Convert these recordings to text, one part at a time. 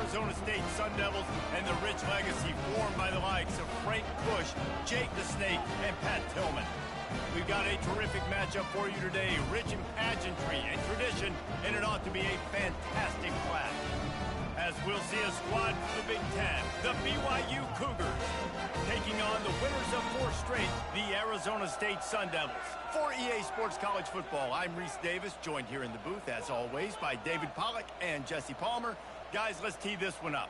Arizona State Sun Devils and the rich legacy formed by the likes of Frank Bush, Jake the Snake, and Pat Tillman. We've got a terrific matchup for you today, rich in pageantry and tradition, and it ought to be a fantastic clash. As we'll see a squad from the Big Ten, the BYU Cougars, taking on the winners of 4 straight, the Arizona State Sun Devils. For EA Sports College Football, I'm Reese Davis, joined here in the booth, as always, by David Pollack and Jesse Palmer. Guys, let's tee this one up.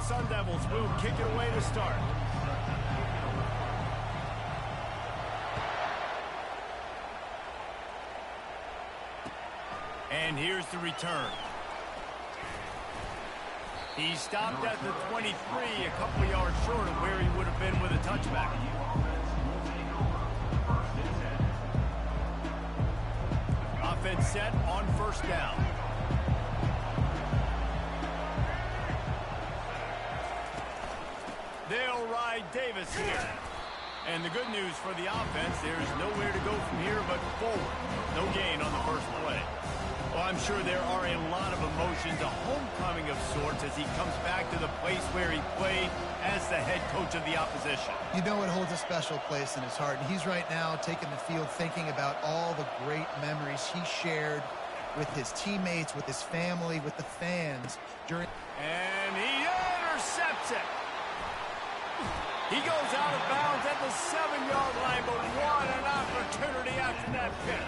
Sun Devils will kick it away to start. And here's the return. He stopped at the 23, a couple yards short of where he would have been with a touchback. Offense set on first down. They'll ride Davis here. And the good news for the offense, there's nowhere to go from here but forward. No gain on the first play. Well, I'm sure there are a lot of emotions, a homecoming of sorts as he comes back to the place where he played as the head coach of the opposition. You know it holds a special place in his heart. And he's right now taking the field thinking about all the great memories he shared with his teammates, with his family, with the fans during... And he intercepts it. He goes out of bounds at the 7-yard line, but what an opportunity after that pick.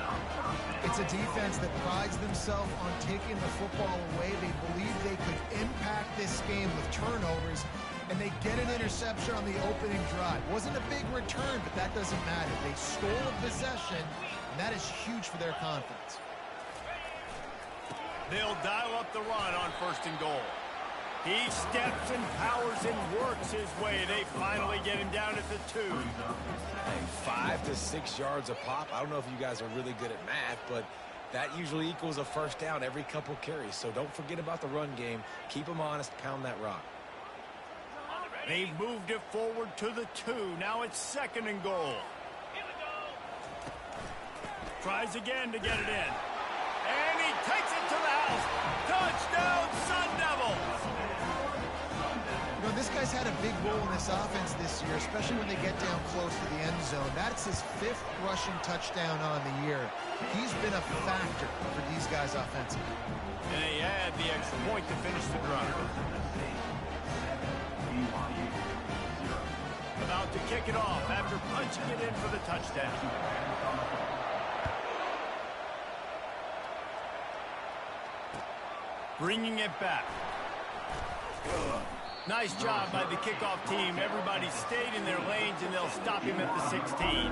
It's a defense that prides themselves on taking the football away. They believe they could impact this game with turnovers, and they get an interception on the opening drive. Wasn't a big return, but that doesn't matter. They stole a possession, and that is huge for their confidence. They'll dial up the run on first and goal. He steps and powers and works his way. They finally get him down at the 2. Hey, 5 to 6 yards a pop. I don't know if you guys are really good at math, but that usually equals a first down every couple carries. So don't forget about the run game. Keep them honest. Pound that rock. They've moved it forward to the 2. Now it's second and goal. Tries again to get it in. And he takes it to the house. Touchdown, Sun Devils! You know, this guy's had a big role in this offense this year, especially when they get down close to the end zone. That's his 5th rushing touchdown on the year. He's been a factor for these guys offensively. And they add the extra point to finish the drive. About to kick it off after punching it in for the touchdown. Bringing it back. Nice job by the kickoff team. Everybody stayed in their lanes, and they'll stop him at the 16.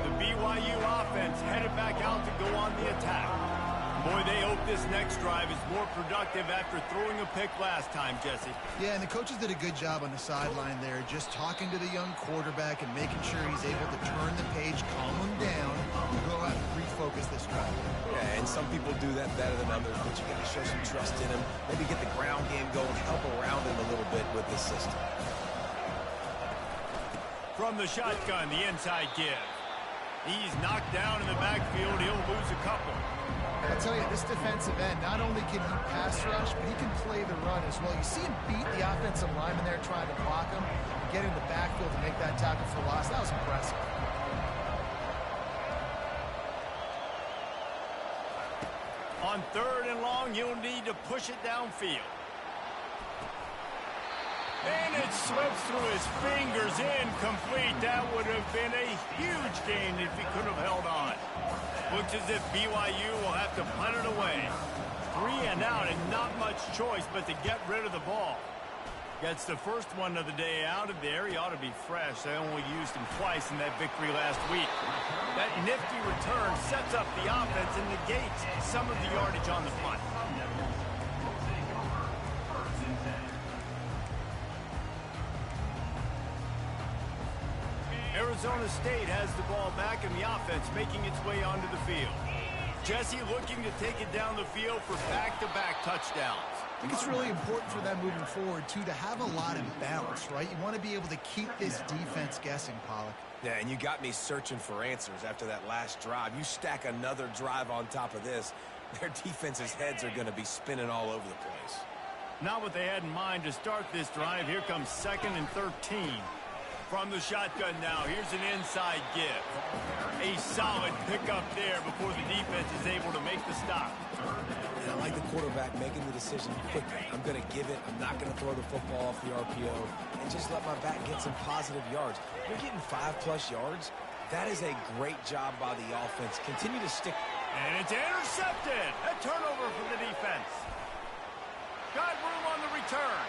The BYU offense headed back out to go on the attack. Boy, they hope this next drive is more productive after throwing a pick last time, Jesse. Yeah, and the coaches did a good job on the sideline there, just talking to the young quarterback and making sure he's able to turn the page, calm him down, and go out and refocus this drive. Yeah, and some people do that better than others, but you got to show some trust in him. Maybe get the ground game going, help around him a little bit with this system. From the shotgun, the inside give. He's knocked down in the backfield. He'll lose a couple. I'll tell you, this defensive end, not only can he pass rush, but he can play the run as well. You see him beat the offensive lineman there trying to block him, and get in the backfield to make that tackle for loss. That was impressive. On 3rd and long, you'll need to push it downfield. And it slips through his fingers, incomplete. That would have been a huge gain if he could have held on. Looks as if BYU will have to punt it away. 3 and out and not much choice but to get rid of the ball. Gets the first one of the day out of there. He ought to be fresh. They only used him twice in that victory last week. That nifty return sets up the offense and negates some of the yardage on the punt. Arizona State has the ball back, and the offense making its way onto the field. Jesse looking to take it down the field for back-to-back touchdowns. I think it's really important for them moving forward, too, to have a lot of balance, right? You want to be able to keep this defense guessing, Pollock. Yeah, and you got me searching for answers after that last drive. You stack another drive on top of this, their defense's heads are going to be spinning all over the place. Not what they had in mind to start this drive. Here comes 2nd and 13. From the shotgun now, here's an inside give. A solid pickup there before the defense is able to make the stop. And I like the quarterback making the decision quickly. I'm going to give it. I'm not going to throw the football off the RPO and just let my back get some positive yards. You're getting 5+ yards. That is a great job by the offense. Continue to stick. And it's intercepted. A turnover for the defense. Got room on the return.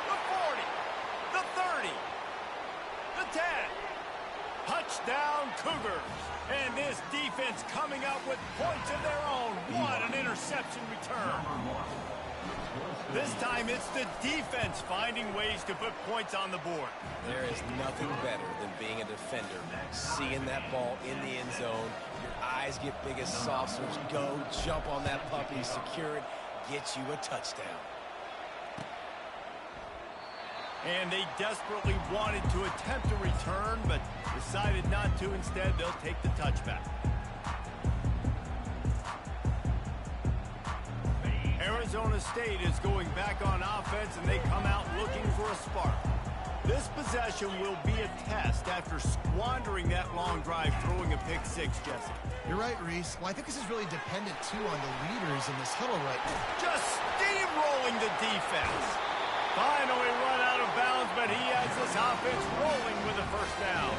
The 40. The 30. The 10. Touchdown Cougars. And this defense coming up with points of their own. What an interception return. This time it's the defense finding ways to put points on the board. There is nothing better than being a defender. Seeing that ball in the end zone. Your eyes get big as saucers. Go, jump on that puppy, secure it, get you a touchdown. And they desperately wanted to attempt a return, but decided not to. Instead, they'll take the touchback. Arizona State is going back on offense, and they come out looking for a spark. This possession will be a test after squandering that long drive, throwing a pick six, Jesse. You're right, Reese. Well, I think this is really dependent, too, on the leaders in this huddle right now. Just steamrolling the defense. Finally run out of bounds, but he has this offense rolling with a first down.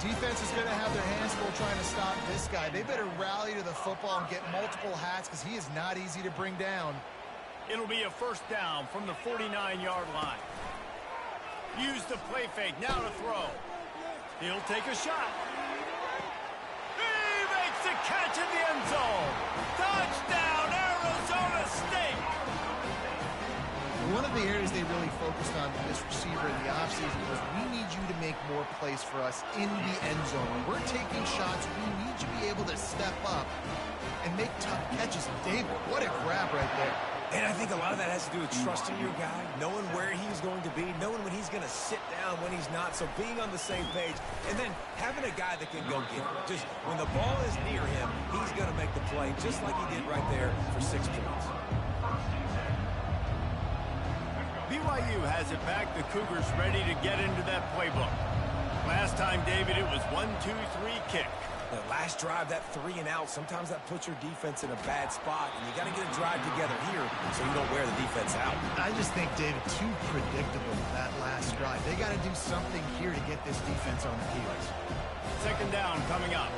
Defense is going to have their hands full trying to stop this guy. They better rally to the football and get multiple hats because he is not easy to bring down. It'll be a first down from the 49-yard line. Use the play fake, now to throw. He'll take a shot. He makes the catch in the end zone. Touchdown, Arizona State. One of the areas they really focused on with this receiver in the offseason was we need you to make more plays for us in the end zone. When we're taking shots, we need you to be able to step up and make tough catches. David, what a grab right there. And I think a lot of that has to do with trusting your guy, knowing where he's going to be, knowing when he's going to sit down, when he's not, so being on the same page, and then having a guy that can go get it. Just when the ball is near him, he's going to make the play, just like he did right there for 6 points. BYU has it back. The Cougars ready to get into that playbook. Last time, David, it was 1-2-3 kick. The last drive, that 3 and out, sometimes that puts your defense in a bad spot, and you got to get a drive together here so you don't wear the defense out. I just think, David, too predictable that last drive. They got to do something here to get this defense on the heels. 2nd down coming up.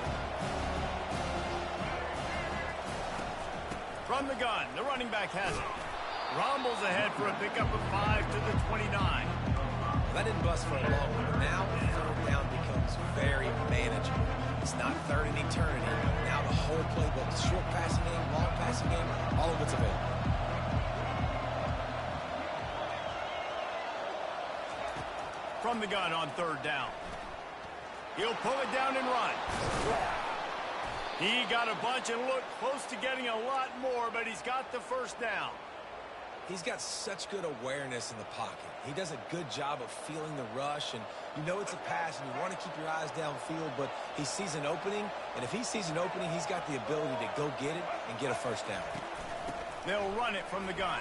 From the gun, the running back has it. Rumbles ahead for a pickup of 5 to the 29. That didn't bust for a long one, but now 3rd down becomes very manageable. It's not 3rd and eternity. Now the whole playbook, short passing game, long passing game, all of it's available. From the gun on 3rd down. He'll pull it down and run. He got a bunch and looked close to getting a lot more, but he's got the first down. He's got such good awareness in the pocket. He does a good job of feeling the rush, and you know it's a pass, and you want to keep your eyes downfield, but he sees an opening, and if he sees an opening, he's got the ability to go get it and get a first down. They'll run it from the gun.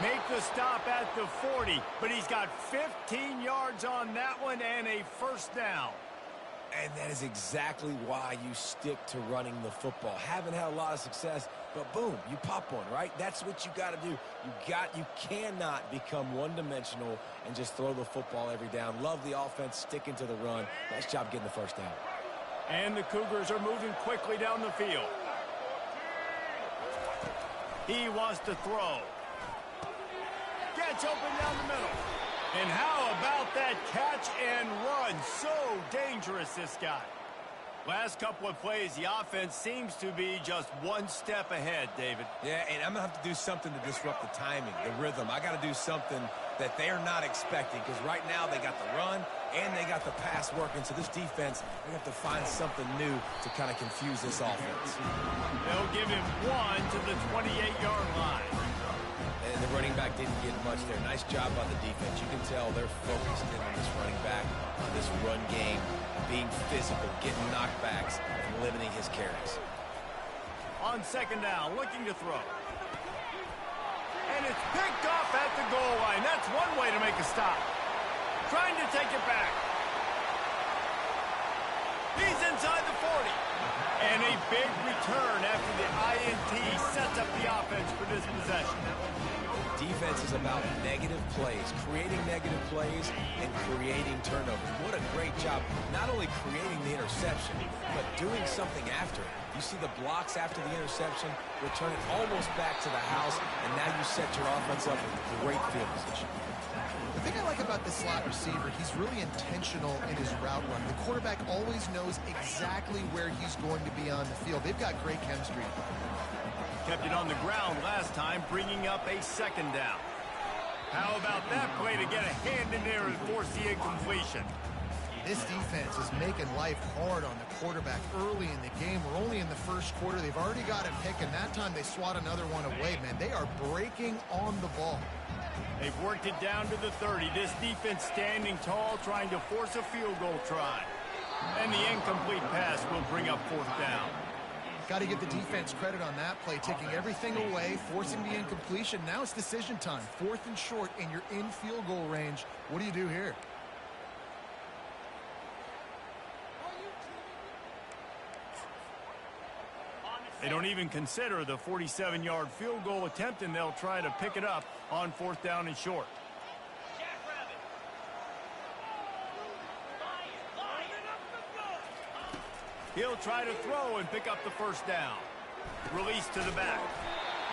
Make the stop at the 40, but he's got 15 yards on that one and a first down. And that is exactly why you stick to running the football. Haven't had a lot of success, but boom, you pop one, right? That's what you got to do. You cannot become one-dimensional and just throw the football every down. Love the offense, sticking to the run. Nice job getting the first down. And the Cougars are moving quickly down the field. He wants to throw. Gets open down the middle. And how about that catch and run? So dangerous, this guy. Last couple of plays, the offense seems to be just one step ahead, David. Yeah, and I'm going to have to do something to disrupt the timing, the rhythm. I got to do something that they are not expecting, because right now they got the run and they got the pass working. So this defense, they have to find something new to kind of confuse this offense. They'll give him 1 to the 28-yard line. And the running back didn't get much there. Nice job by the defense. You can tell they're focused in on this running back, on this run game, being physical, getting knockbacks, and limiting his carries. On second down, looking to throw. And it's picked off at the goal line. That's one way to make a stop. Trying to take it back. He's inside the 40. And a big return after the INT sets up the offense for this possession. Defense is about negative plays, creating negative plays and creating turnovers. What a great job, not only creating the interception, but doing something after it. You see the blocks after the interception, return it almost back to the house, and now you set your offense up with great field position. The thing I like about this slot receiver, he's really intentional in his route run. The quarterback always knows exactly where he's going to be on the field. They've got great chemistry. Kept it on the ground last time, bringing up a second down. How about that play to get a hand in there and force the incompletion? This defense is making life hard on the quarterback early in the game. We're only in the first quarter. They've already got a pick, and that time they swat another one away, man. They are breaking on the ball. They've worked it down to the 30. This defense standing tall, trying to force a field goal try. And the incomplete pass will bring up fourth down. Got to give the defense credit on that play, taking everything away, forcing the incompletion. Now it's decision time. 4th and short, and you're in field goal range. What do you do here? They don't even consider the 47-yard field goal attempt, and they'll try to pick it up on 4th down and short. He'll try to throw and pick up the first down. Release to the back.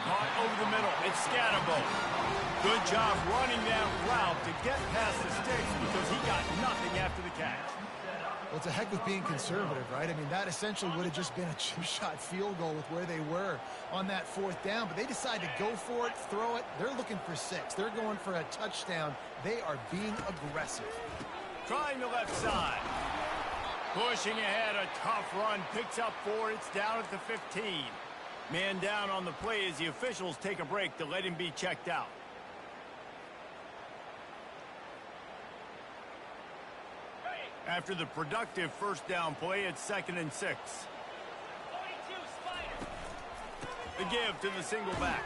Caught over the middle. It's Scatterbo. Good job running that route to get past the sticks because he got nothing after the catch. Well, it's a heck of being conservative, right? I mean, that essentially would have just been a two-shot field goal with where they were on that 4th down. But they decide to go for it, throw it. They're looking for 6. They're going for a touchdown. They are being aggressive. Trying the left side. Pushing ahead, a tough run. Picks up 4. It's down at the 15. Man down on the play as the officials take a break to let him be checked out. After the productive first down play, it's 2nd and 6. The give to the single back.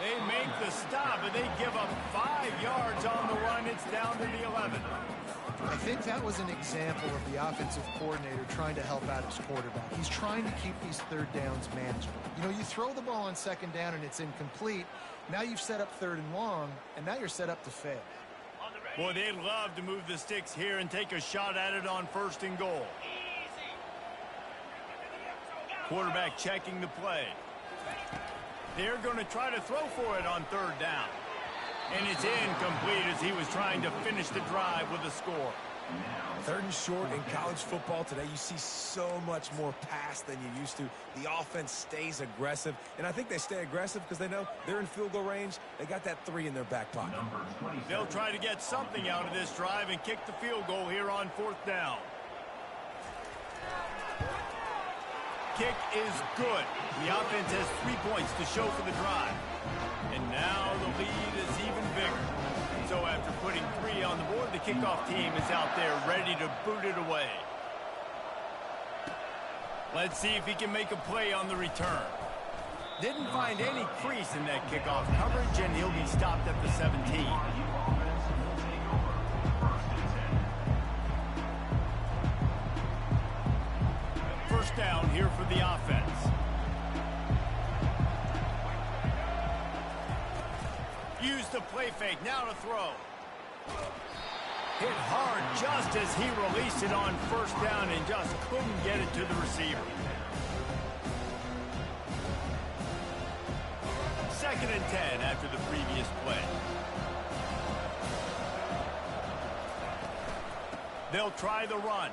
They make the stop, and they give up 5 yards on the run. It's down to the 11. I think that was an example of the offensive coordinator trying to help out his quarterback. He's trying to keep these 3rd downs manageable. You know, you throw the ball on 2nd down and it's incomplete. Now you've set up 3rd and long, and now you're set up to fail. Boy, they'd love to move the sticks here and take a shot at it on 1st and goal. Quarterback checking the play. They're going to try to throw for it on 3rd down. And it's incomplete as he was trying to finish the drive with a score. 3rd and short in college football today, you see so much more pass than you used to. The offense stays aggressive, and I think they stay aggressive because they know they're in field goal range. They got that 3 in their back pocket. They'll try to get something out of this drive and kick the field goal here on 4th down. Kick is good. The offense has 3 points to show for the drive. And now the lead is even bigger. So after putting 3 on the board, the kickoff team is out there ready to boot it away. Let's see if he can make a play on the return. Didn't find any crease in that kickoff coverage, and he'll be stopped at the 17. First down here for the offense. Use the play fake, now to throw. Hit hard just as he released it on 1st down and just couldn't get it to the receiver. 2nd and 10 after the previous play. They'll try the run.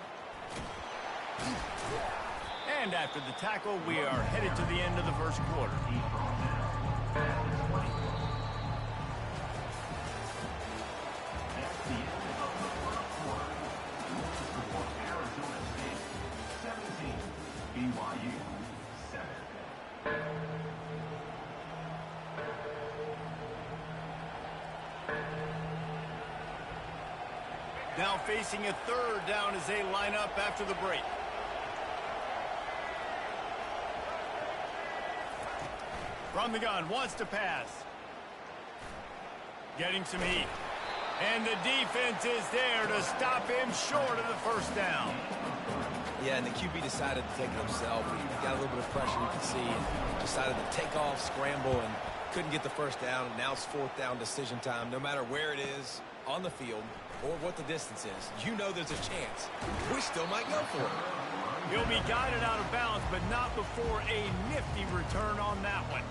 And after the tackle, we are headed to the end of the first quarter. Now facing a third down as they line up after the break. From the gun, wants to pass. Getting some heat. And the defense is there to stop him short of the first down. Yeah, and the QB decided to take it himself. He got a little bit of pressure, you can see, and decided to take off, scramble, and couldn't get the first down. And now it's fourth down decision time. No matter where it is on the field or what the distance is, you know there's a chance. We still might go for it. He'll be guided out of bounds, but not before a nifty return on that one.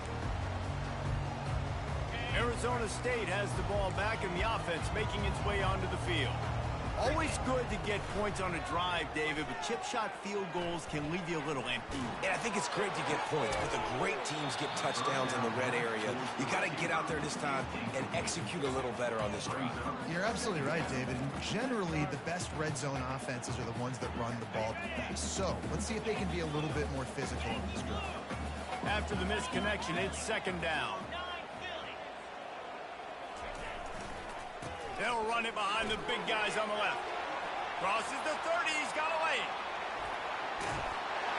Arizona State has the ball back in the offense, making its way onto the field. Always good to get points on a drive, David, but chip shot field goals can leave you a little empty. And I think it's great to get points, but the great teams get touchdowns in the red area. You got to get out there this time and execute a little better on this drive. You're absolutely right, David. And generally, the best red zone offenses are the ones that run the ball the best. So let's see if they can be a little bit more physical in this drive. After the missed connection, it's second down. They'll run it behind the big guys on the left. Crosses the 30. He's got away.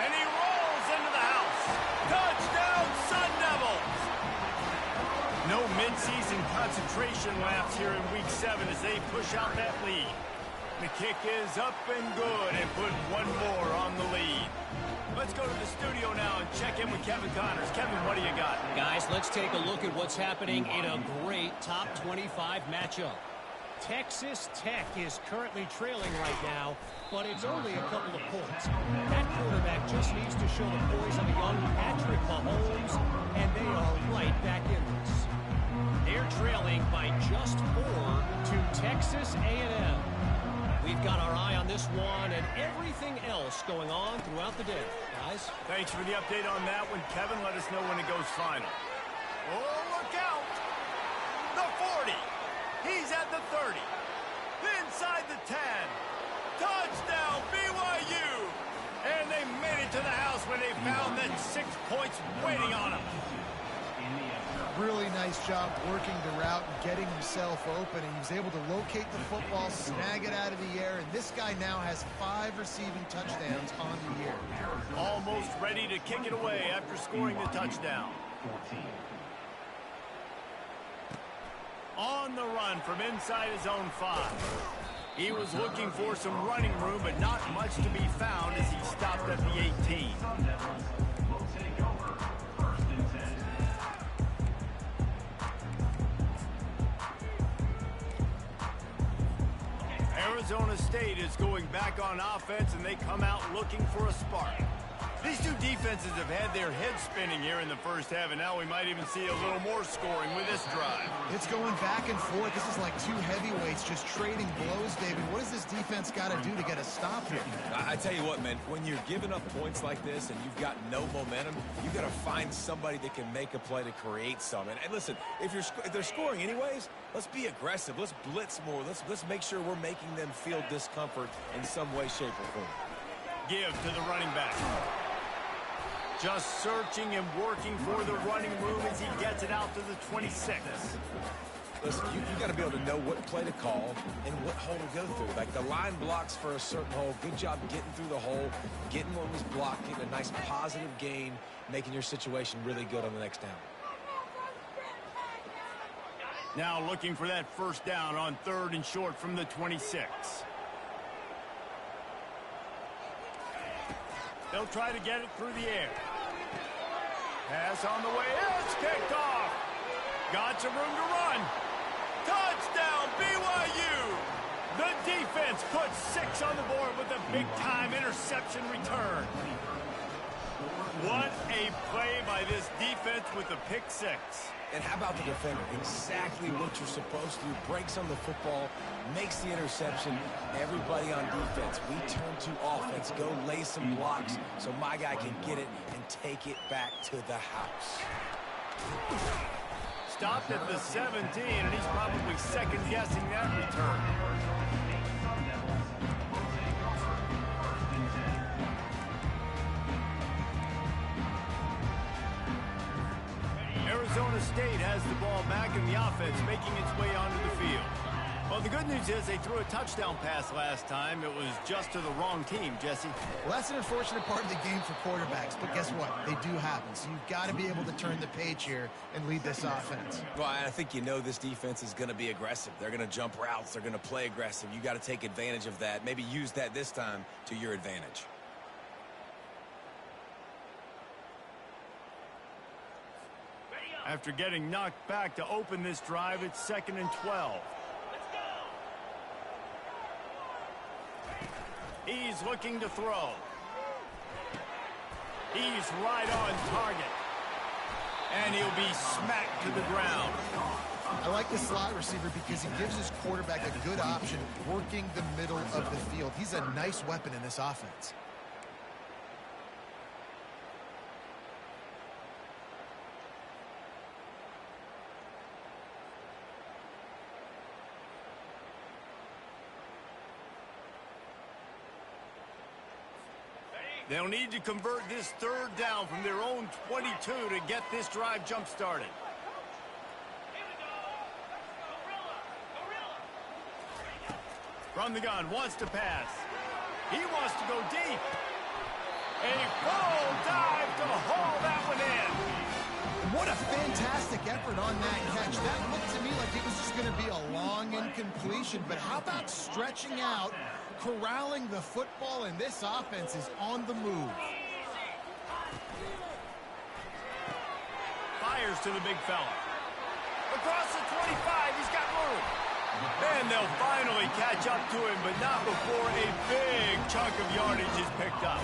And he rolls into the house. Touchdown, Sun Devils! No midseason concentration laps here in Week 7 as they push out that lead. The kick is up and good and put one more on the lead. Let's go to the studio now and check in with Kevin Connors. Kevin, what do you got? Guys, let's take a look at what's happening in a great top 25 matchup. Texas Tech is currently trailing right now, but it's only a couple of points. That quarterback just needs to show the poise of a young Patrick Mahomes, and they are right back in this. They're trailing by just 4 to Texas A&M. We've got our eye on this one and everything else going on throughout the day. Guys? Thanks for the update on that one, Kevin. Let us know when it goes final. Oh, look out! The 40. He's at the 30. Inside the 10. Touchdown, BYU! And they made it to the house when they found that 6 points waiting on them. Really nice job working the route and getting himself open. And he was able to locate the football, snag it out of the air, and this guy now has 5 receiving touchdowns on the year. Almost ready to kick it away after scoring the touchdown. On the run from inside his own 5. He was looking for some running room, but not much to be found as he stopped at the 18. Arizona State is going back on offense, and they come out looking for a spark. These two defenses have had their heads spinning here in the first half, and now we might even see a little more scoring with this drive. It's going back and forth. This is like two heavyweights just trading blows, David. What does this defense got to do to get a stop here? I tell you what, man, when you're giving up points like this and you've got no momentum, you got to find somebody that can make a play to create some. And listen, if they're scoring anyways, let's be aggressive. Let's blitz more. Let's make sure we're making them feel discomfort in some way, shape, or form. Give to the running back. Just searching and working for the running room as he gets it out to the 26. Listen, you got to be able to know what play to call and what hole to go through. Like the line blocks for a certain hole. Good job getting through the hole, getting what was blocked, getting a nice positive gain, making your situation really good on the next down. Now looking for that first down on 3rd and short from the 26. They'll try to get it through the air. Pass on the way. It's kicked off. Got some room to run. Touchdown, BYU. The defense puts 6 on the board with a big-time interception return. What a play by this defense with the pick 6. And how about the defender? Exactly what you're supposed to do. Breaks on the football, makes the interception. Everybody on defense, we turn to offense. Go lay some blocks so my guy can get it and take it back to the house. Stopped at the 17, and he's probably second-guessing that return. Arizona State has the ball back in the offense, making its way onto the field. Well, the good news is they threw a touchdown pass last time. It was just to the wrong team, Jesse. Well, that's an unfortunate part of the game for quarterbacks, but guess what? They do happen. So you've got to be able to turn the page here and lead this offense. Well, I think this defense is going to be aggressive. They're going to jump routes. They're going to play aggressive. You got to take advantage of that. Maybe use that this time to your advantage. After getting knocked back to open this drive, it's 2nd and 12. He's looking to throw. He's right on target. And he'll be smacked to the ground. I like the slot receiver because he gives his quarterback a good option working the middle of the field. He's a nice weapon in this offense. They'll need to convert this 3rd down from their own 22 to get this drive jump-started. From the gun, wants to pass. He wants to go deep. A full dive to haul that one in. What a fantastic effort on that catch. That looked to me like it was just going to be a long incompletion, but how about stretching out, corralling the football, and this offense is on the move. Fires to the big fella. Across the 25, he's got room. And they'll finally catch up to him, but not before a big chunk of yardage is picked up.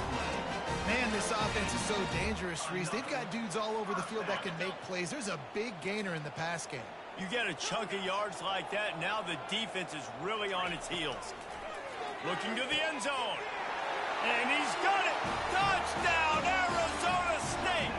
Man, this offense is so dangerous, Reese. They've got dudes all over the field that can make plays. There's a big gainer in the pass game. You get a chunk of yards like that, now the defense is really on its heels. Looking to the end zone. And he's got it. Touchdown, Arizona State.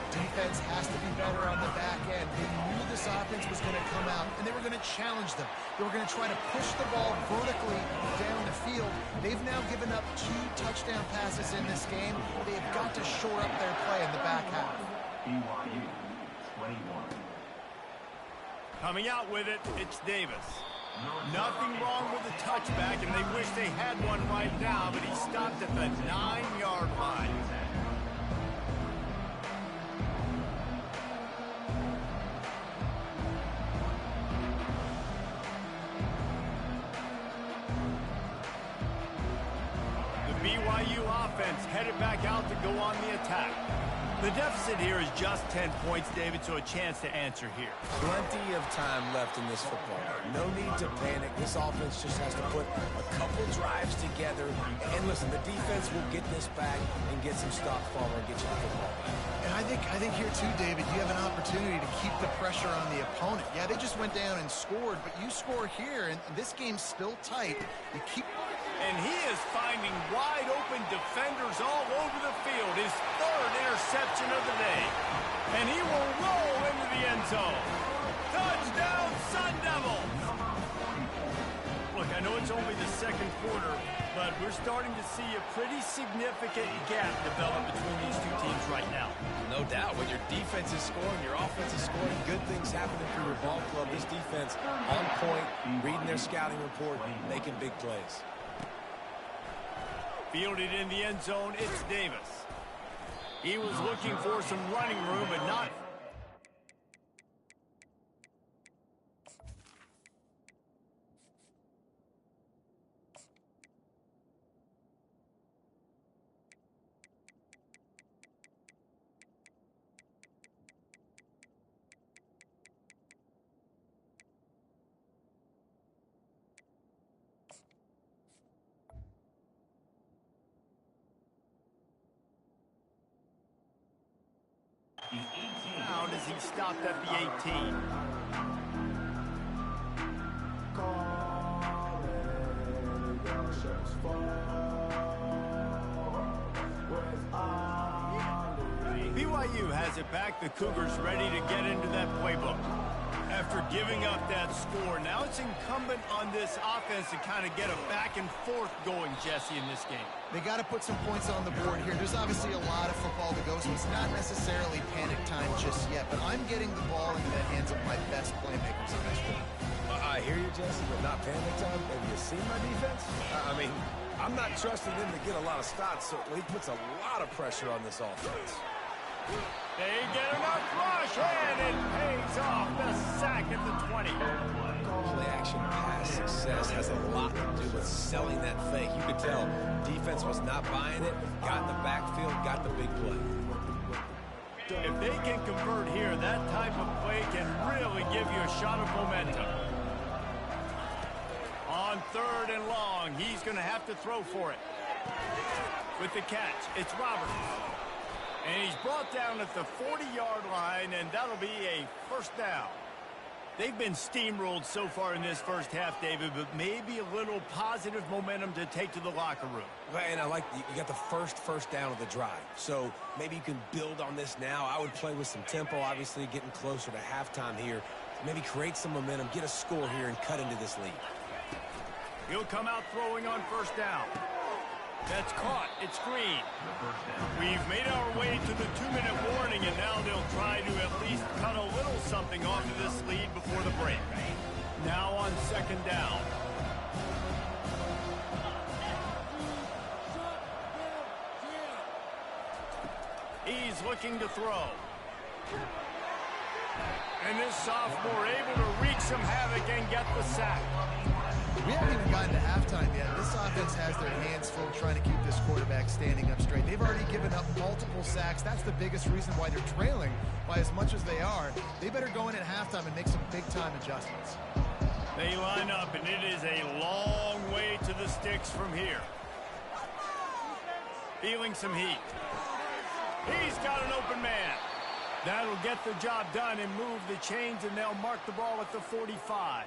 Defense has to be better on the back end. They knew this offense was going to come out, and they were going to challenge them. They were going to try to push the ball vertically down the field. They've now given up 2 touchdown passes in this game. They've got to shore up their play in the back half. BYU 21. Coming out with it, it's Davis. Nothing wrong with the touchback, and they wish they had one right now, but he stopped at the 9-yard line. The BYU offense headed back out to go on the attack. The deficit here is just 10 points, David, so a chance to answer here. Plenty of time left in this football game. No need to panic. This offense just has to put a couple drives together. And listen, the defense will get this back and get some stop follower and get you the football back. And I think here too, David, you have an opportunity to keep the pressure on the opponent. Yeah, they just went down and scored, but you score here, and this game's still tight. You keep... And he is finding wide-open defenders all over the field. His 3rd interception of the day. And he will roll into the end zone. Touchdown, Sun Devils! Look, I know it's only the 2nd quarter, but we're starting to see a pretty significant gap develop between these two teams right now. No doubt. When your defense is scoring, your offense is scoring, good things happening for your ball club. This defense on point, reading their scouting report, making big plays. Fielded in the end zone, it's Davis. He was looking for some running room, but not... Down as he stopped at the 18. BYU has it back. The Cougars ready to get into that playbook. After giving up that score, now it's incumbent on this offense to kind of get a back and forth going, Jesse, in this game. They got to put some points on the board here. There's obviously a lot of football to go, so it's not necessarily panic time just yet. But I'm getting the ball into the hands of my best playmakers on this field. I I hear you, Jesse, but not panic time. Have you seen my defense? I mean, I'm not trusting them to get a lot of stops, so he puts a lot of pressure on this offense. They get enough rush, and it pays off. The sack at the 20. Play-action pass success has a lot to do with selling that fake. You could tell defense was not buying it, got in the backfield, got the big play. If they can convert here, that type of play can really give you a shot of momentum. On 3rd and long, he's going to have to throw for it. With the catch, it's Roberts. And he's brought down at the 40-yard line, and that'll be a first down. They've been steamrolled so far in this first half, David, but maybe a little positive momentum to take to the locker room. And I like you got the first down of the drive, so maybe you can build on this now. I would play with some tempo, obviously getting closer to halftime here. Maybe create some momentum, get a score here, and cut into this lead. He'll come out throwing on first down. That's caught. It's Green. We've made our way to the 2-minute warning, and now they'll try to at least cut a little something off of this lead before the break. Now on 2nd down. He's looking to throw. And this sophomore able to wreak some havoc and get the sack. We haven't even gotten to halftime yet. This offense has their hands full trying to keep this quarterback standing up straight. They've already given up multiple sacks. That's the biggest reason why they're trailing by as much as they are. They better go in at halftime and make some big-time adjustments. They line up, and it is a long way to the sticks from here. Feeling some heat. He's got an open man. That'll get the job done and move the chains, and they'll mark the ball at the 45.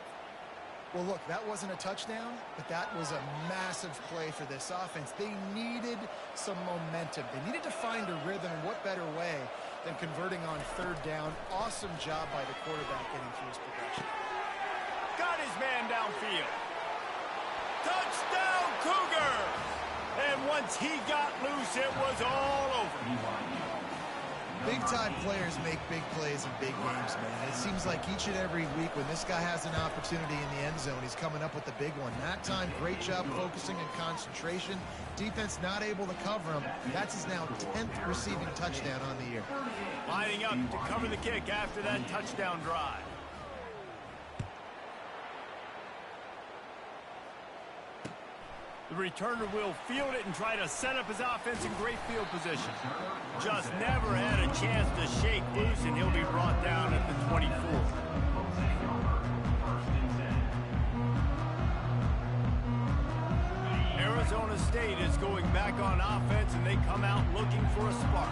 Well, look, that wasn't a touchdown, but that was a massive play for this offense. They needed some momentum. They needed to find a rhythm, and what better way than converting on 3rd down. Awesome job by the quarterback getting through his progression. Got his man downfield. Touchdown, Cougars! And once he got loose, it was all over. Big-time players make big plays in big games, man. It seems like each and every week when this guy has an opportunity in the end zone, he's coming up with the big one. That time, great job focusing and concentration. Defense not able to cover him. That's his now 10th receiving touchdown on the year. Lining up to cover the kick after that touchdown drive. The returner will field it and try to set up his offense in great field position. Just never had a chance to shake loose, and he'll be brought down at the 24. Arizona State is going back on offense, and they come out looking for a spark.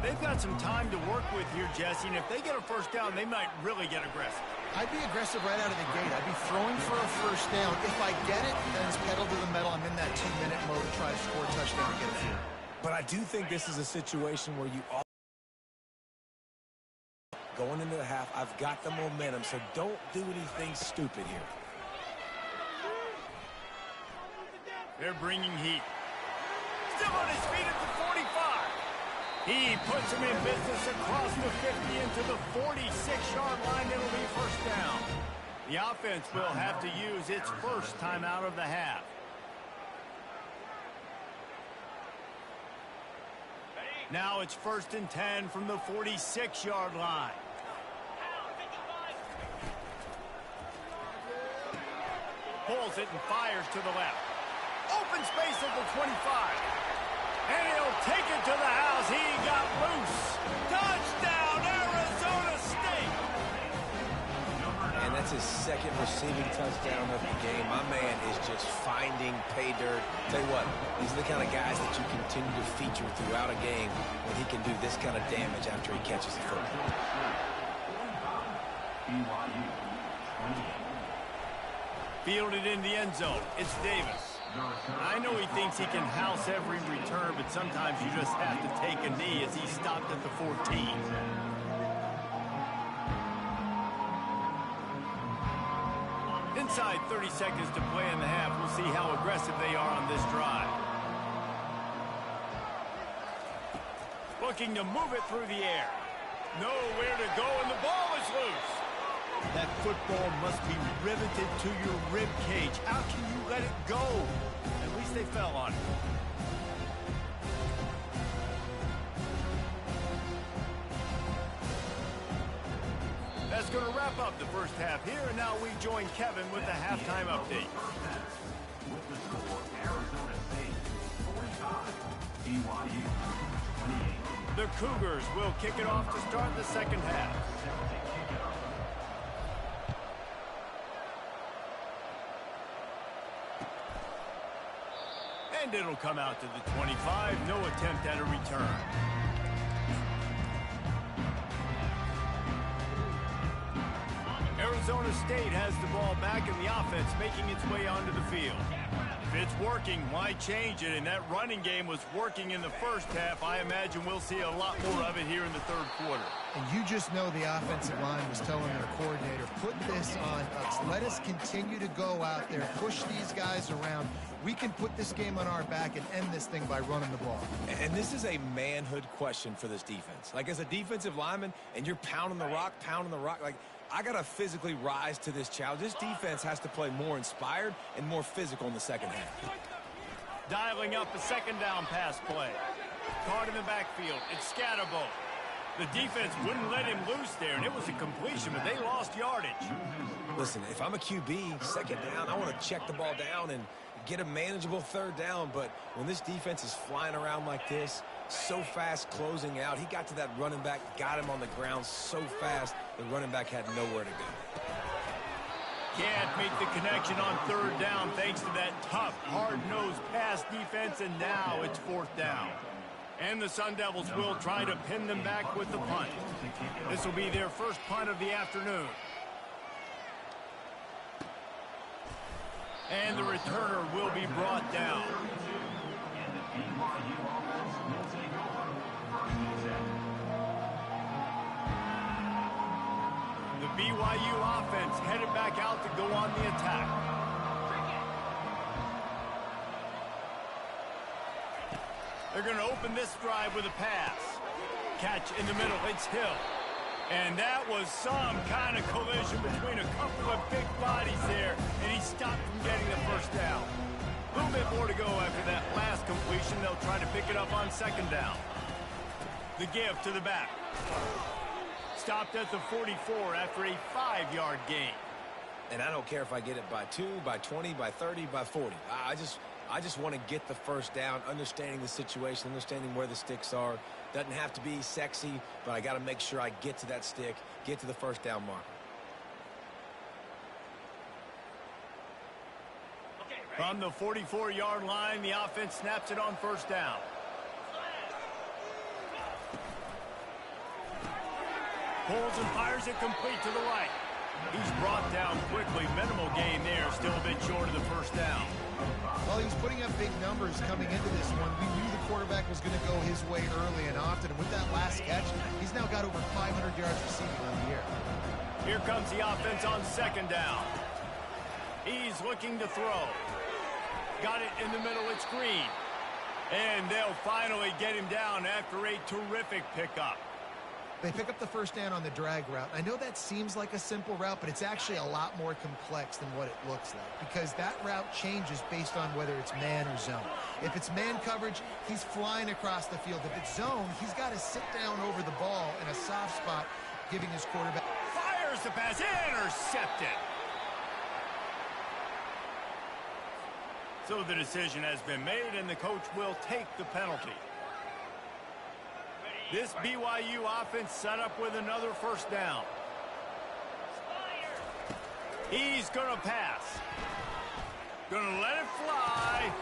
They've got some time to work with here, Jesse, and if they get a first down, they might really get aggressive. I'd be aggressive right out of the gate. I'd be throwing for a first down. If I get it, then it's pedal to the metal. I'm in that 2-minute mode to try to score a touchdown and get a field. But I do think this is a situation where you all going into the half, I've got the momentum, so don't do anything stupid here. They're bringing heat. Still on his feet at the 45. He puts him in business across the 50 into the 46-yard line. It'll be first down. The offense will have to use its first timeout of the half. Now it's 1st and 10 from the 46-yard line. Pulls it and fires to the left. Open space at the 25. And he'll take it to the house. He got loose. Touchdown, Arizona State. And that's his 2nd receiving touchdown of the game. My man is just finding pay dirt. Tell you what, these are the kind of guys that you continue to feature throughout a game when he can do this kind of damage after he catches the football. BYU 28. Fielded in the end zone. It's Davis. I know he thinks he can house every return, but sometimes you just have to take a knee as he stopped at the 14. Inside 30 seconds to play in the half. We'll see how aggressive they are on this drive. Looking to move it through the air. Nowhere to go, and the ball is loose. That football must be riveted to your rib cage. How can you let it go? At least they fell on it. That's going to wrap up the first half here, and now we join Kevin with the halftime update. With the score, Arizona State 45, BYU 28. The Cougars will kick it off to start the second half. And it'll come out to the 25. No attempt at a return. Arizona State has the ball back and the offense making its way onto the field. If it's working, why change it? And that running game was working in the first half. I imagine we'll see a lot more of it here in the third quarter. And you just know the offensive line was telling their coordinator, put this on us. Let us continue to go out there, push these guys around. We can put this game on our back and end this thing by running the ball. And this is a manhood question for this defense. Like, as a defensive lineman, and you're pounding the rock, like, I got to physically rise to this challenge. This defense has to play more inspired and more physical in the second half. Dialing up a second down pass play. Caught in the backfield. It's Scatterbo. The defense wouldn't let him loose there, and it was a completion, but they lost yardage. Listen, if I'm a QB, second down, I want to check the ball down and get a manageable third down. But when this defense is flying around like this, so fast closing out, he got to that running back, got him on the ground so fast, the running back had nowhere to go. Can't make the connection on third down thanks to that tough, hard-nosed pass defense, and now it's fourth down. And the Sun Devils will try to pin them back with the punt. This will be their first punt of the afternoon. And the returner will be brought down. The BYU offense headed back out to go on the attack. They're going to open this drive with a pass. Catch in the middle, it's Hill. And that was some kind of collision between a couple of big bodies there, and he stopped from getting the first down. A little bit more to go after that last completion. They'll try to pick it up on second down. The give to the back. Stopped at the 44 after a 5-yard gain. And I don't care if I get it by 2, by 20, by 30, by 40. I just want to get the first down, understanding the situation, understanding where the sticks are. Doesn't have to be sexy, but I got to make sure I get to that stick, get to the first down marker. From the 44-yard line, the offense snaps it on first down. Pulls and fires it complete to the right. He's brought down quickly. Minimal gain there. Still a bit short of the first down. Well, he was putting up big numbers coming into this one. We knew the quarterback was going to go his way early and often. And with that last catch, he's now got over 500 yards receiving on the year. Here comes the offense on second down. He's looking to throw. Got it in the middle. It's Green. And they'll finally get him down after a terrific pickup. They pick up the first down on the drag route. I know that seems like a simple route, but it's actually a lot more complex than what it looks like, because that route changes based on whether it's man or zone. If it's man coverage, he's flying across the field. If it's zone, he's got to sit down over the ball in a soft spot, giving his quarterback. Fires the pass, intercepted. So the decision has been made, and the coach will take the penalty. This BYU offense set up with another first down. He's going to pass. Going to let it fly.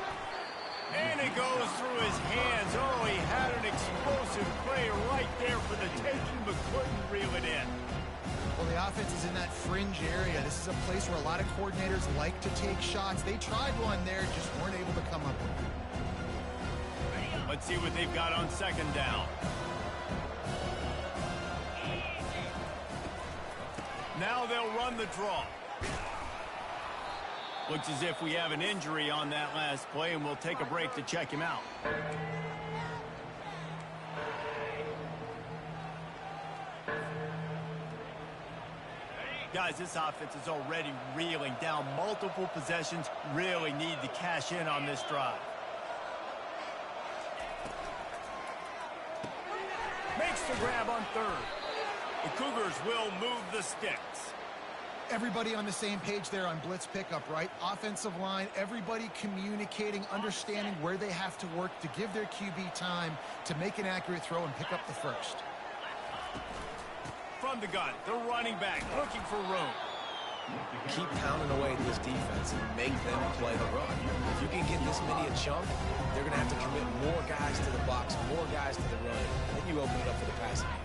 And it goes through his hands. Oh, he had an explosive play right there for the taking, but couldn't reel it in. Well, the offense is in that fringe area. This is a place where a lot of coordinators like to take shots. They tried one there, just weren't able to come up with it. Let's see what they've got on second down. Now they'll run the draw. Looks as if we have an injury on that last play, and we'll take a break to check him out. Guys, this offense is already reeling down multiple possessions. Really need to cash in on this drive. Makes the grab on third. The Cougars will move the sticks. Everybody on the same page there on blitz pickup, right? Offensive line, everybody communicating, understanding where they have to work to give their QB time to make an accurate throw and pick up the first. From the gun, the running back looking for room. Keep pounding away at this defense and make them play the run. If you can get this many a chunk, they're going to have to commit more guys to the box, more guys to the run. Then you open it up for the passing game.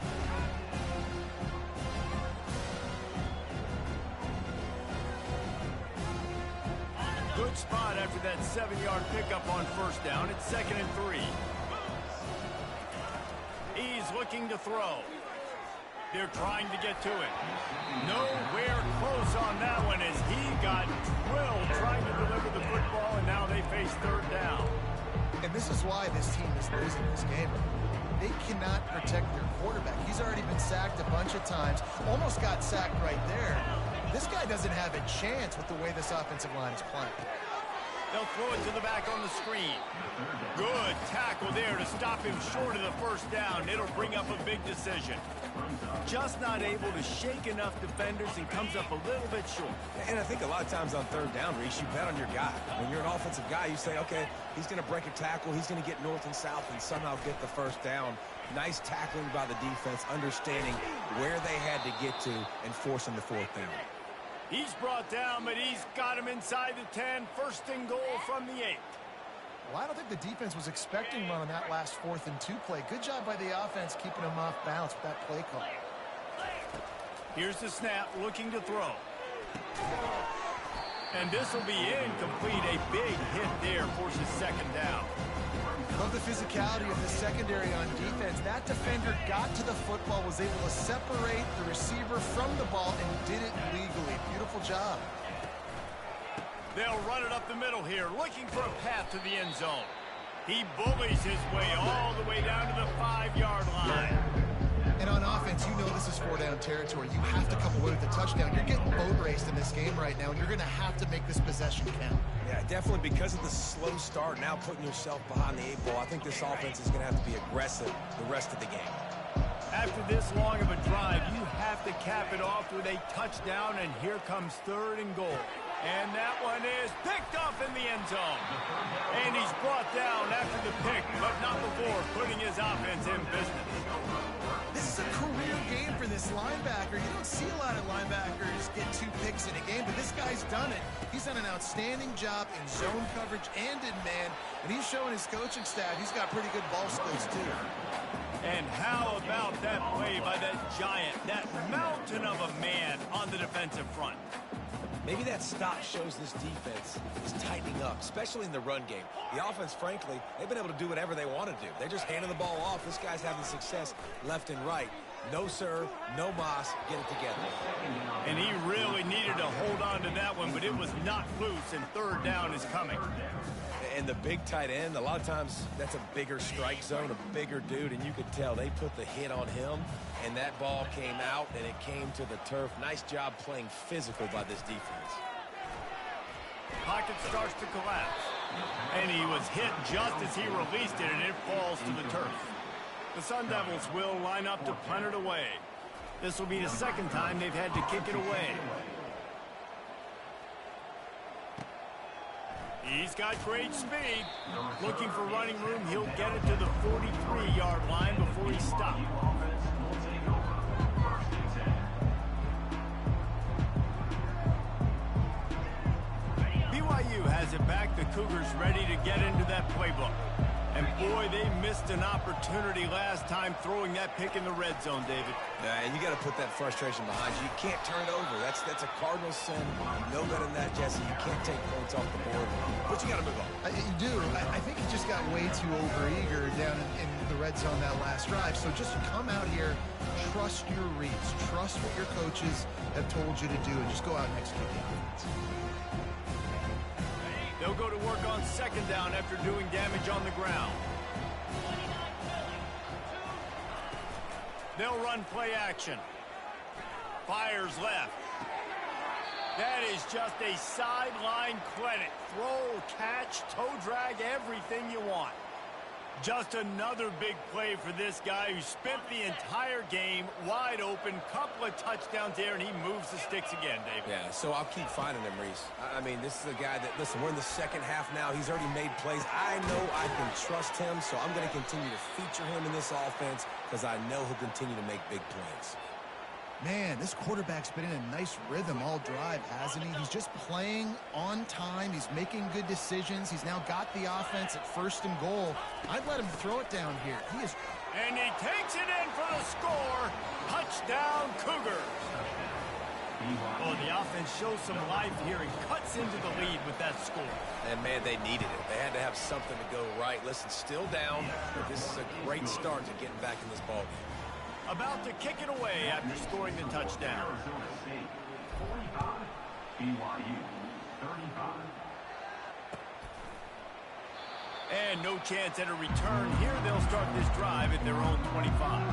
Good spot after that 7-yard pickup on first down. It's 2nd and 3. He's looking to throw. They're trying to get to it. Nowhere close on that one as he got drilled trying to deliver the football, and now they face 3rd down. And this is why this team is losing this game. They cannot protect their quarterback. He's already been sacked a bunch of times, almost got sacked right there. This guy doesn't have a chance with the way this offensive line is playing. They'll throw it to the back on the screen. Good tackle there to stop him short of the first down. It'll bring up a big decision. Just not able to shake enough defenders and comes up a little bit short. And I think a lot of times on 3rd down, Reese, you bet on your guy. When you're an offensive guy, you say, okay, he's going to break a tackle, he's going to get north and south and somehow get the first down. Nice tackling by the defense, understanding where they had to get to and forcing the 4th down. He's brought down, but he's got him inside the 10. 1st and goal from the 8. Well, I don't think the defense was expecting one on that last 4th and 2 play. Good job by the offense keeping him off balance with that play call. Here's the snap, looking to throw. And this will be incomplete. A big hit there forces 2nd down. Love the physicality of the secondary on defense. That defender got to the football, was able to separate the receiver from the ball, and did it legally. Beautiful job. They'll run it up the middle here, looking for a path to the end zone. He bullies his way all the way down to the 5-yard line. And on offense, you know this is 4-down territory. You have to come away with a touchdown. You're getting boat raced in this game right now, and you're going to have to make this possession count. Yeah, definitely because of the slow start, now putting yourself behind the 8 ball, I think this offense is going to have to be aggressive the rest of the game. After this long of a drive, you have to cap it off with a touchdown, and here comes 3rd and goal. And that one is picked up in the end zone. And he's brought down after the pick, but not before putting his offense in business. This is a career game for this linebacker. You don't see a lot of linebackers get 2 picks in a game, but this guy's done it. He's done an outstanding job in zone coverage and in man, and he's showing his coaching staff he's got pretty good ball skills too. And how about that play by that giant, that mountain of a man on the defensive front? Maybe that stop shows this defense is tightening up, especially in the run game. The offense, frankly, they've been able to do whatever they want to do. They're just handing the ball off. This guy's having success left and right. No sir, no mas, get it together. And he really needed to hold on to that one, but it was not loose, and 3rd down is coming. And the big tight end, a lot of times that's a bigger strike zone, a bigger dude, and you could tell they put the hit on him, and that ball came out, and it came to the turf. Nice job playing physical by this defense. Pocket starts to collapse, and he was hit just as he released it, and it falls to the turf. The Sun Devils will line up to punt it away. This will be the 2nd time they've had to kick it away. He's got great speed. Looking for running room. He'll get it to the 43-yard line before he stopped. BYU has it back. The Cougars ready to get into that playbook. And boy, they missed an opportunity last time throwing that pick in the red zone, David. Yeah, and you got to put that frustration behind you. You can't turn it over. That's a cardinal sin. No better than that, Jesse. You can't take points off the board. But you got to move on. You do. I think he just got way too overeager down in the red zone that last drive. So just come out here, trust your reads, trust what your coaches have told you to do, and just go out and execute the offense. They'll go to work on 2nd down after doing damage on the ground. They'll run play action. Fires left. That is just a sideline clinic. Throw, catch, toe drag, everything you want. Just another big play for this guy who spent the entire game wide open, couple of touchdowns there, and he moves the sticks again, David. Yeah, so I'll keep finding him, Reese. I mean, this is a guy that, listen, we're in the second half now. He's already made plays. I know I can trust him, so I'm going to continue to feature him in this offense because I know he'll continue to make big plays. Man, this quarterback's been in a nice rhythm all drive, hasn't he? He's just playing on time. He's making good decisions. He's now got the offense at 1st and goal. I'd let him throw it down here. He is... And he takes it in for the score. Touchdown, Cougars. Oh, the offense shows some life here and cuts into the lead with that score. And, man, they needed it. They had to have something to go right. Listen, still down, but this is a great start to getting back in this ballgame. About to kick it away after scoring the touchdown. Arizona State 45, BYU 35. And no chance at a return here. They'll start this drive at their own 25.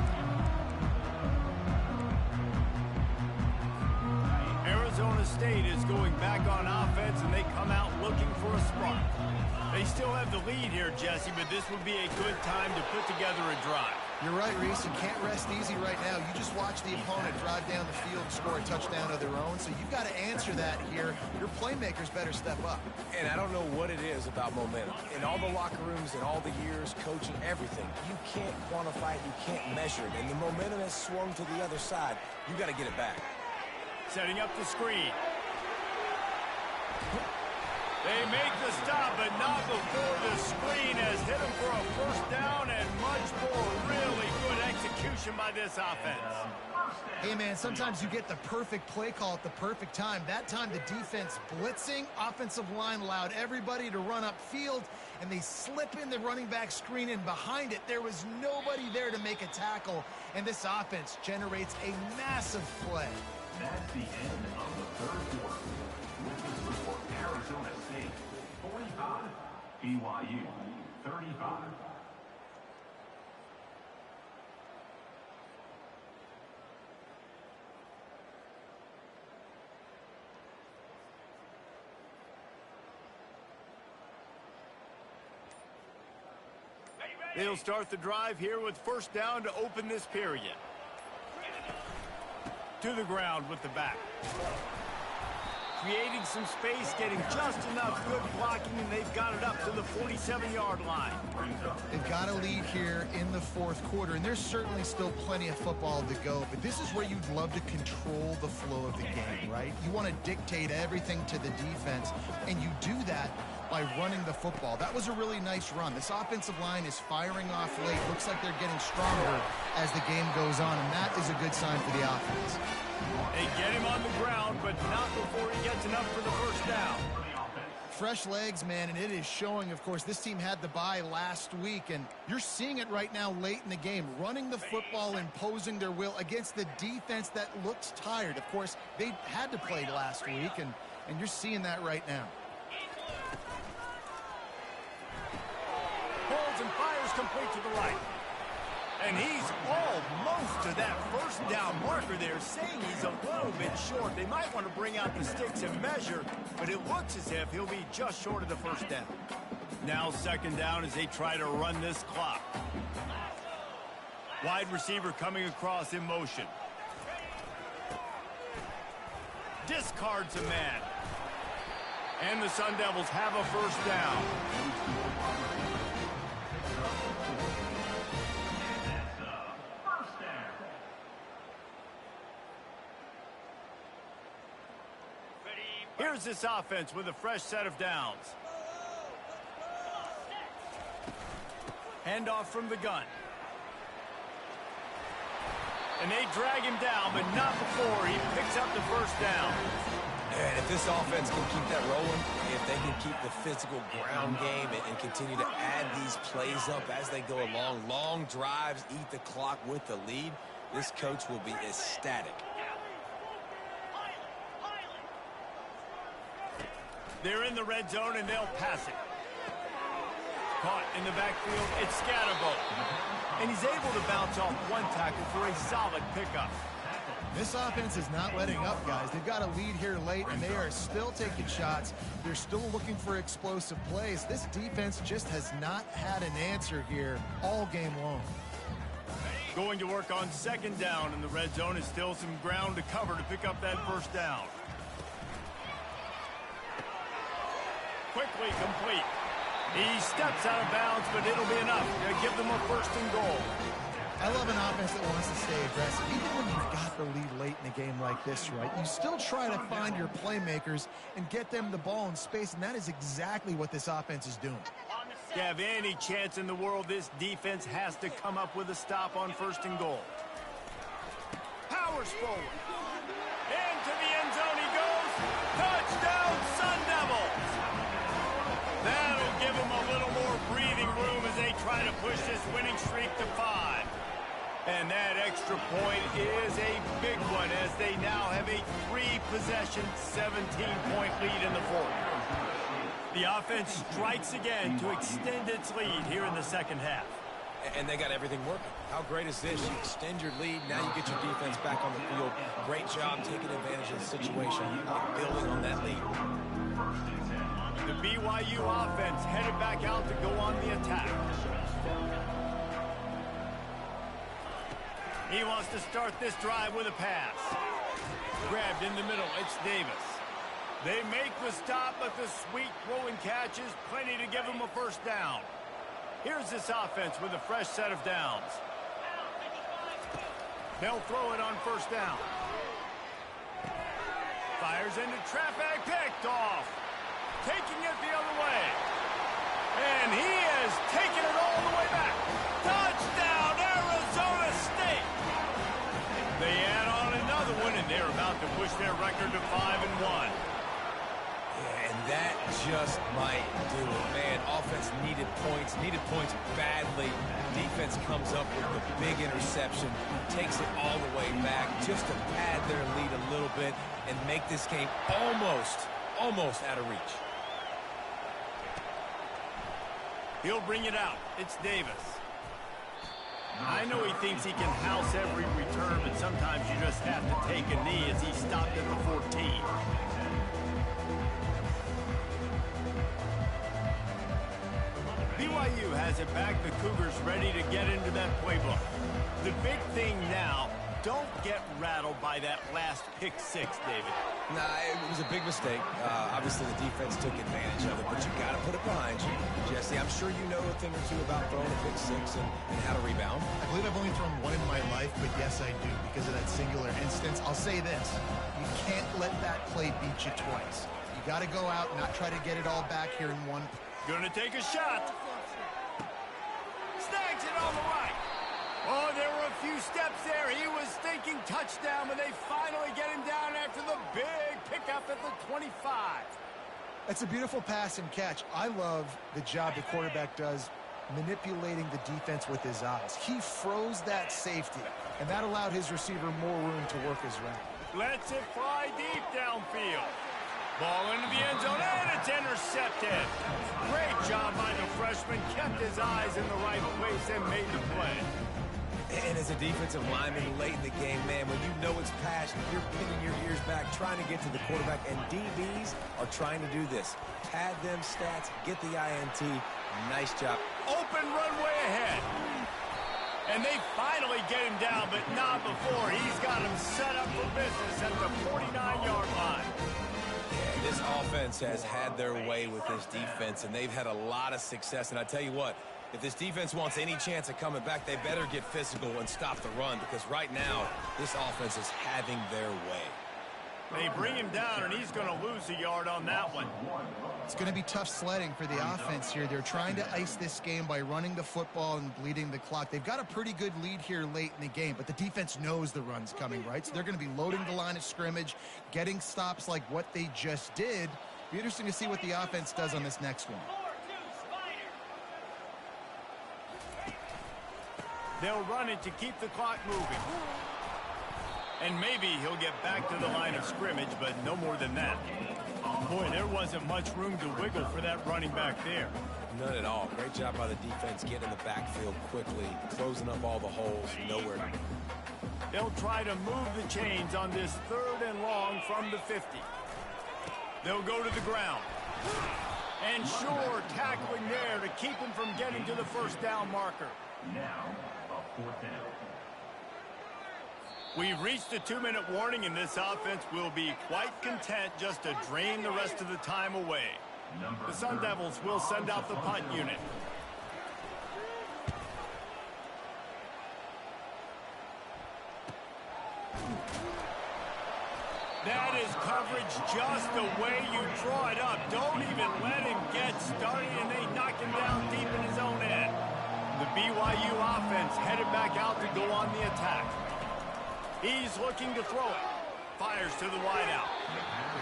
Arizona State is going back on offense, and they come out looking for a spark. They still have the lead here, Jesse, but this would be a good time to put together a drive. You're right, Reese. You can't rest easy right now. You just watch the opponent drive down the field and score a touchdown of their own, so you've got to answer that here. Your playmakers better step up. And I don't know what it is about momentum. In all the locker rooms, in all the years, coaching, everything, you can't quantify it, you can't measure it. And the momentum has swung to the other side. You got to get it back. Setting up the screen. They make the stop, but not before the screen has hit them for a 1st down and much more. Really good execution by this offense. Hey, man, sometimes you get the perfect play call at the perfect time. That time the defense blitzing, offensive line allowed everybody to run upfield, and they slip in the running back screen, and behind it there was nobody there to make a tackle, and this offense generates a massive play. That's the end of the 3rd quarter. With the score, Arizona State 45, BYU 35. They'll start the drive here with 1st down to open this period. To the ground with the back. Creating some space, getting just enough good blocking, and they've got it up to the 47-yard line. They've got a lead here in the 4th quarter, and there's certainly still plenty of football to go, but this is where you'd love to control the flow of the game, right? You want to dictate everything to the defense, and you do that by running the football. That was a really nice run. This offensive line is firing off late. Looks like they're getting stronger as the game goes on, and that is a good sign for the offense. They get him on the ground, but not before he gets enough for the 1st down. Fresh legs, man, and it is showing. Of course, this team had the bye last week, and you're seeing it right now late in the game. Running the football, imposing their will against the defense that looks tired. Of course, they had to play last week, and you're seeing that right now. Pulls and fires complete to the right. And he's almost to that 1st down marker there, saying he's a little bit short. They might want to bring out the sticks and measure, but it looks as if he'll be just short of the 1st down. Now 2nd down as they try to run this clock. Wide receiver coming across in motion. Discards a man. And the Sun Devils have a 1st down. Here's this offense with a fresh set of downs. Handoff from the gun. And they drag him down, but not before he picks up the 1st down. And if this offense can keep that rolling, if they can keep the physical ground game and continue to add these plays up as they go along, long drives, eat the clock with the lead, this coach will be ecstatic. They're in the red zone, and they'll pass it. Caught in the backfield, it's Scatterbo. And he's able to bounce off one tackle for a solid pickup. This offense is not letting up, guys. They've got a lead here late, and they are still taking shots. They're still looking for explosive plays. This defense just has not had an answer here all game long. Going to work on second down, and the red zone is still some ground to cover to pick up that first down. Quickly complete. He steps out of bounds, but it'll be enough to give them a first and goal. I love an offense that wants to stay aggressive. Even when you've got the lead late in a game like this, right, you still try to find your playmakers and get them the ball in space, and that is exactly what this offense is doing. To have any chance in the world, this defense has to come up with a stop on first and goal. Powers forward. Into the end zone he goes. Touchdown, Sun Devils! That'll give them a little more breathing room as they try to push this winning streak to 5. And that extra point is a big one as they now have a 3-possession, 17-point lead in the fourth. The offense strikes again to extend its lead here in the second half. And they got everything working. How great is this? You extend your lead, now you get your defense back on the field. Great job taking advantage of the situation and building on that lead. The BYU offense headed back out to go on the attack. He wants to start this drive with a pass. Grabbed in the middle, it's Davis. They make the stop, but the sweet throw and catch is plenty to give them a first down. Here's this offense with a fresh set of downs. They'll throw it on first down. Fires into traffic, picked off. Taking it the other way. And he has taken it all the way back. Touchdown, Arizona State! They add on another one, and they're about to push their record to 5-1. Yeah, and that just might do it. Man, offense needed points badly. Defense comes up with the big interception, takes it all the way back just to pad their lead a little bit and make this game almost out of reach. He'll bring it out. It's Davis. I know he thinks he can house every return, but sometimes you just have to take a knee as he stopped at the 14. BYU has it back. The Cougars ready to get into that playbook. The big thing now, don't get rattled by that last pick six, David. Nah, it was a big mistake. Obviously, the defense took advantage of it, but you got to put it behind you. Jesse, I'm sure you know a thing or two about throwing a pick six and how to rebound. I believe I've only thrown one in my life, but yes, I do because of that singular instance. I'll say this. You can't let that play beat you twice. You got to go out and not try to get it all back here in one. Gonna take a shot. Snags it on the right. Oh, there were a few steps there. He was thinking touchdown, but they finally get him down after the big pickup at the 25. It's a beautiful pass and catch. I love the job the quarterback does manipulating the defense with his eyes. He froze that safety, and that allowed his receiver more room to work his route. Lets it fly deep downfield. Ball into the end zone, and it's intercepted. Great job by the freshman. Kept his eyes in the right place and made the play. And as a defensive lineman late in the game, man, when you know it's passion, you're pinning your ears back, trying to get to the quarterback, and DBs are trying to do this. Pad them stats, get the INT. Nice job. Open runway ahead. And they finally get him down, but not before. He's got him set up for business at the 49-yard line. Yeah, this offense has had their way with this defense, and they've had a lot of success. And I tell you what, if this defense wants any chance of coming back, they better get physical and stop the run, because right now, this offense is having their way. They bring him down, and he's going to lose a yard on that one. It's going to be tough sledding for the offense here. They're trying to ice this game by running the football and bleeding the clock. They've got a pretty good lead here late in the game, but the defense knows the run's coming, right? So they're going to be loading the line of scrimmage, getting stops like what they just did. Be interesting to see what the offense does on this next one. They'll run it to keep the clock moving. And maybe he'll get back to the line of scrimmage, but no more than that. Boy, there wasn't much room to wiggle for that running back there. None at all. Great job by the defense getting in the backfield quickly, closing up all the holes, nowhere to go. They'll try to move the chains on this 3rd and long from the 50. They'll go to the ground. And sure, tackling there to keep him from getting to the first down marker. Now, a 4th down. We've reached the 2-minute warning, and this offense will be quite content just to drain the rest of the time away. The Sun Devils will send out the punt unit. That is coverage just the way you draw it up. Don't even let him get started, and they knock him down deep in his own end. The BYU offense headed back out to go on the attack. He's looking to throw it. Fires to the wideout.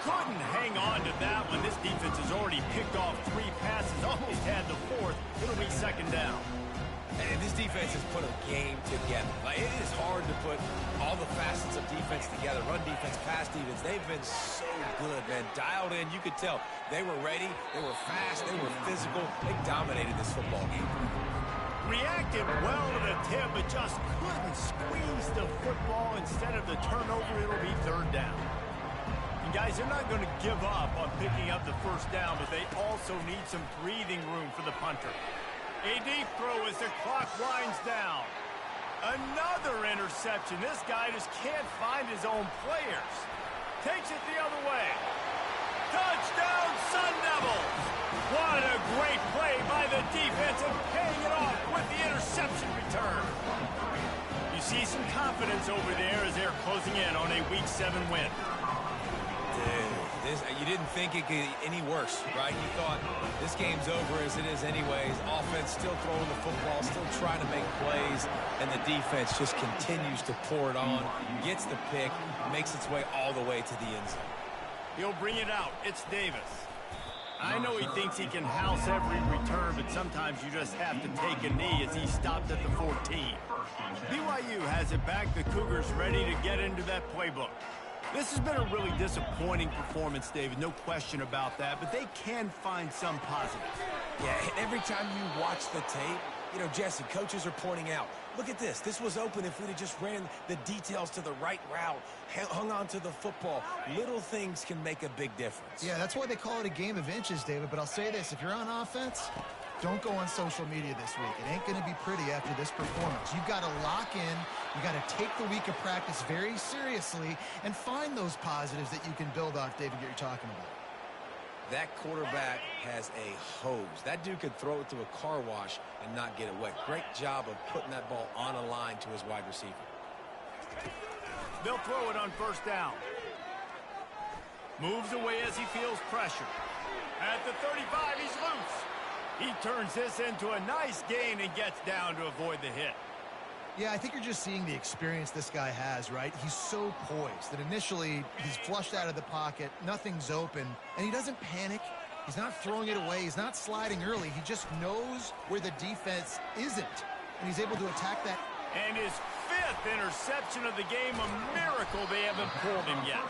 Couldn't hang on to that one. This defense has already picked off 3 passes, almost had the 4th. It'll be 2nd down. And this defense has put a game together. Like, it is hard to put all the facets of defense together. Run defense, pass defense. They've been so good, man. Dialed in. You could tell they were ready. They were fast. They were physical. They dominated this football game. Reacted well to the tip, but just couldn't squeeze the football. Instead of the turnover, it'll be 3rd down. And guys, they're not going to give up on picking up the 1st down, but they also need some breathing room for the punter. A deep throw as the clock winds down. Another interception. This guy just can't find his own players. Takes it the other way. Touchdown, Sun Devils! What a great play by the defense and paying it off with the interception return. You see some confidence over there as they're closing in on a Week 7 win. Dude, you didn't think it could get any worse, right? You thought this game's over as it is anyways. Offense still throwing the football, still trying to make plays, and the defense just continues to pour it on, gets the pick, makes its way all the way to the end zone. He'll bring it out. It's Davis. I know he thinks he can house every return, but sometimes you just have to take a knee as he stopped at the 14. BYU has it back. The Cougars ready to get into that playbook. This has been a really disappointing performance, David. No question about that, but they can find some positives. Yeah, every time you watch the tape, you know, Jesse, coaches are pointing out, look at this. This was open if we'd have just ran the details to the right route, hung on to the football. Little things can make a big difference. Yeah, that's why they call it a game of inches, David. But I'll say this, if you're on offense, don't go on social media this week. It ain't going to be pretty after this performance. You've got to lock in. You've got to take the week of practice very seriously and find those positives that you can build off, David, that you're talking about. That quarterback has a hose. That dude could throw it to a car wash and not get it wet. Great job of putting that ball on a line to his wide receiver. They'll throw it on 1st down. Moves away as he feels pressure. At the 35, he's loose. He turns this into a nice gain and gets down to avoid the hit. Yeah, I think you're just seeing the experience this guy has, right? He's so poised that initially he's flushed out of the pocket, nothing's open, and he doesn't panic. He's not throwing it away. He's not sliding early. He just knows where the defense isn't, and he's able to attack that. And his 5th interception of the game, a miracle they haven't pulled him yet.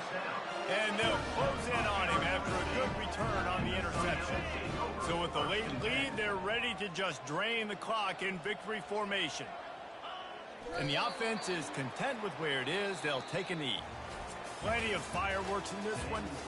And they'll close in on him after a good return on the interception. So with the late lead, they're ready to just drain the clock in victory formation. And the offense is content with where it is. They'll take a knee. Plenty of fireworks in this one.